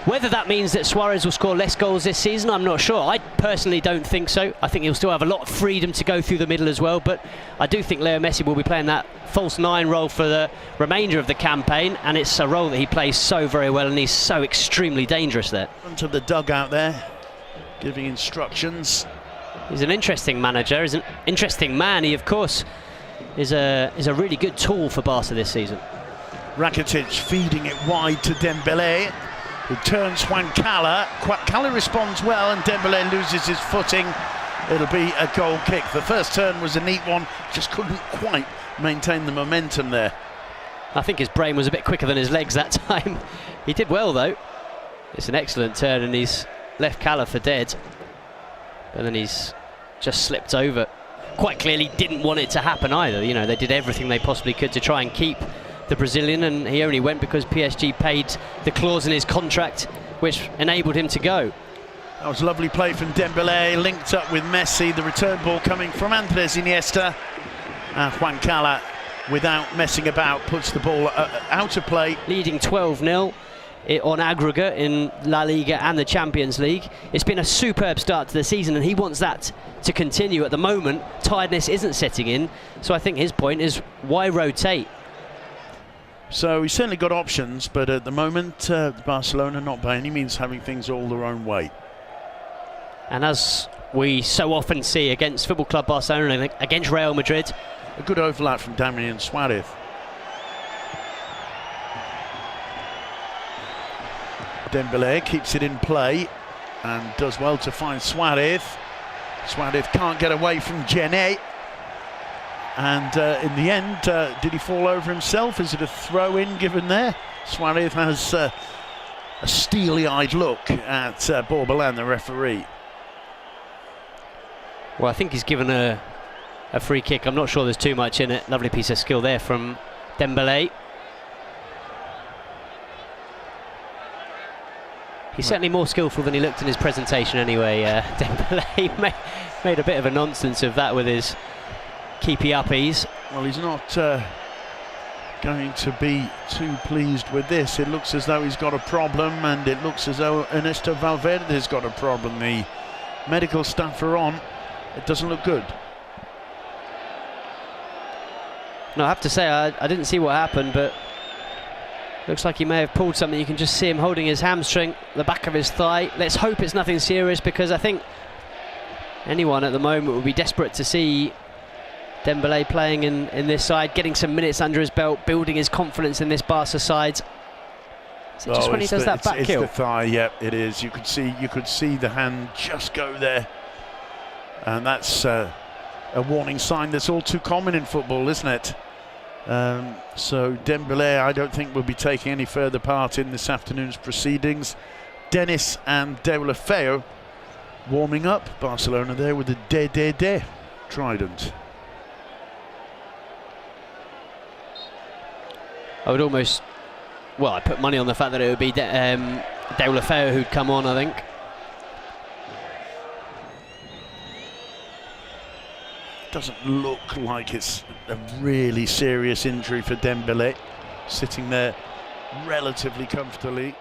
Whether that means that Suarez will score less goals this season, I'm not sure. I personally don't think so. I think he'll still have a lot of freedom to go through the middle as well, but I do think Leo Messi will be playing that false nine role for the remainder of the campaign, and it's a role that he plays so very well, and he's so extremely dangerous there. Front of the dugout there, giving instructions. He's an interesting manager, he's an interesting man. He, of course, is a really good tool for Barca this season. Rakitic feeding it wide to Dembele. Who turns Juan Cala. Cala responds well, and Dembele loses his footing. It'll be a goal kick. The first turn was a neat one, just couldn't quite maintain the momentum there. I think his brain was a bit quicker than his legs that time. He did well though. It's an excellent turn, and he's left Cala for dead. And then he's just slipped over. Quite clearly didn't want it to happen either. You know, they did everything they possibly could to try and keep the Brazilian, and he only went because PSG paid the clause in his contract which enabled him to go. That was a lovely play from Dembele, linked up with Messi. The return ball coming from Andres Iniesta. Juan Cala, without messing about, puts the ball out of play. Leading 12-0 on aggregate in La Liga and the Champions League. It's been a superb start to the season, and he wants that to continue. At the moment, tiredness isn't setting in, so I think his point is, why rotate? So he's certainly got options, but at the moment, Barcelona not by any means having things all their own way. And as we so often see against Football Club Barcelona, against Real Madrid. A good overlap from Damian Suarez. Dembele keeps it in play and does well to find Suarez. Suarez can't get away from Genet. And in the end, did he fall over himself? Is it a throw-in given there? Suarez has a steely-eyed look at Borbalan, the referee. Well, I think he's given a free kick. I'm not sure there's too much in it. Lovely piece of skill there from Dembele. He's certainly more skillful than he looked in his presentation anyway. Dembele made a bit of a nonsense of that with his keepy-uppies. Well, he's not going to be too pleased with this. It looks as though he's got a problem, and it looks as though Ernesto Valverde's got a problem. The medical staff are on. It doesn't look good. No, I have to say, I didn't see what happened, but looks like he may have pulled something. You can just see him holding his hamstring, the back of his thigh. Let's hope it's nothing serious, because I think anyone at the moment would be desperate to see Dembele playing in this side, getting some minutes under his belt, building his confidence in this Barca side. Is it just when he does that back kill? It's the thigh, yeah, it is. You could see the hand just go there, and that's a warning sign that's all too common in football, isn't it? So Dembele, I don't think, will be taking any further part in this afternoon's proceedings. Dennis and Deulofeu warming up. Barcelona there with the de trident. I would almost, well, I put money on the fact that it would be Deulofeu who'd come on, I think. Doesn't look like it's a really serious injury for Dembele, sitting there relatively comfortably.